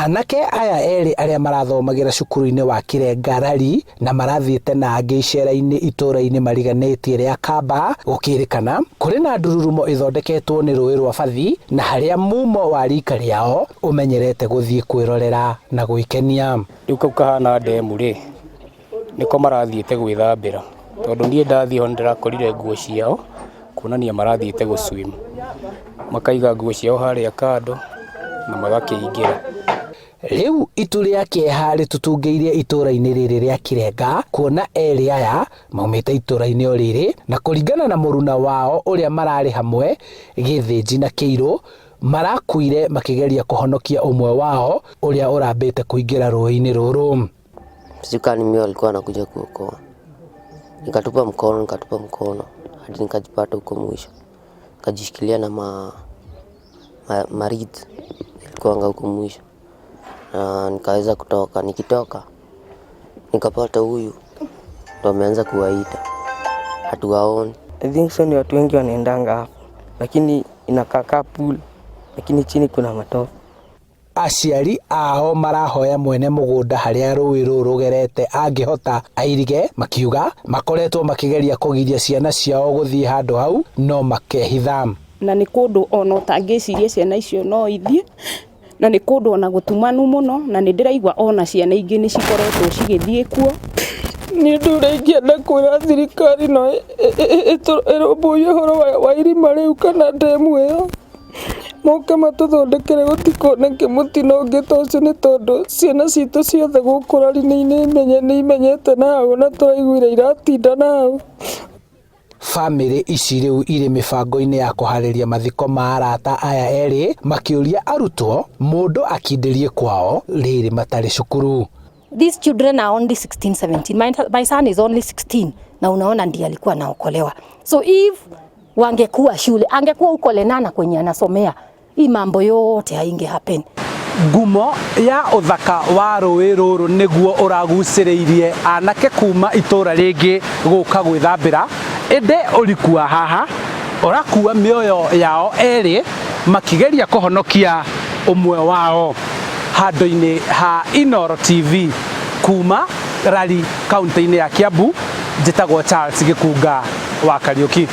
Anake aya eri aria marathomagira cukuru-ini wa Kirenga Rari na marathiite na angĩ icera-ini itura-ini mariganĩtie ria Kamba gukirikana kuri na ndururumo ithondeketwo ni rũĩ rwa Bathi na haria mumo wa rika riao umenyerete guthii kwirorera na gwikenia. Riu kau kahana ndemu ri niko marathiite gwithambira tondu nie ndathie ho ndirakorire nguo ciao kuonania marathiite gu swim makaiga nguo ciao haria kando na magakiingira. Riu itu ria kieha ritutungĩirie itura-ini riri ria Kirenga kuona eri aya maumite itura-ini o riri na kuringana na muruna wao uria marari hamwe Githinji na Kĩirũ marakuire makigeria kuhonokia umwe wao uria urambite kuingira rũĩ-ini rũrũ. Sijui mimi alikuwa anakuja kuokoa. Nikatupa mkono hadi nikajipata huko mwisho. Nikajishikilia na marit ilikuwa huko mwisho. Nikaweza kutoka, nikitoka nikapata huyu ndo ameanza kuwaita, hatuwaoni. I think so, ni watu wengi wanaendanga hapo, lakini inakaa pool, lakini chini kuna matope. Aciari ao marahoya mwene mugunda haria rũĩ rũrũ rũgerete angĩhota airige, makiuga makoretwo makigeria kugiria ciana ciao guthii handu hau no makehitha. Na ni kundu ona utangĩciria ciana icio no ithie, na ni kundu ona gutumanu muno, na ni ndiraigua ona ciana ingĩ ni cikoretwo cigithie kuo. Ni ndũrĩngĩenda kwĩra thirikari no ĩrũmbũiye ũhoro wa irima rĩu kana ndemu ĩyo, moke matuthondekere gũtikoneke mũtino ũngĩ ta ũcio, nĩ tondũ ciana citũ ciothe gũkũ Rari nĩ imenyete na hau na tũraiguire iratinda na hau. Family ici riu iri mibango-ini ya kuhariria mathiko ma arata aya eri makiuria arutwo mundu akindirie kwao riri matari cukuru. These children are only 16, 17. My son is only 16. Na unaona ndiye alikuwa anaokolewa. So if wangekuwa shule, angekuwa uko Lenana kwenye anasomea, hii mambo yote hainge happen. Ngumo ya uthaka wa rũĩ rũrũ niguo uragucĩrĩirie anake kuma itura ringi guka gwithambira, ende urikua haha urakua mioyo yao eri makigeria kuhonokia umwe wao. Handu-ini ha Inooro TV kuma Rari kaunti-ini ya Kiambu, njitagwo Charles Gikunga wa Kariuki.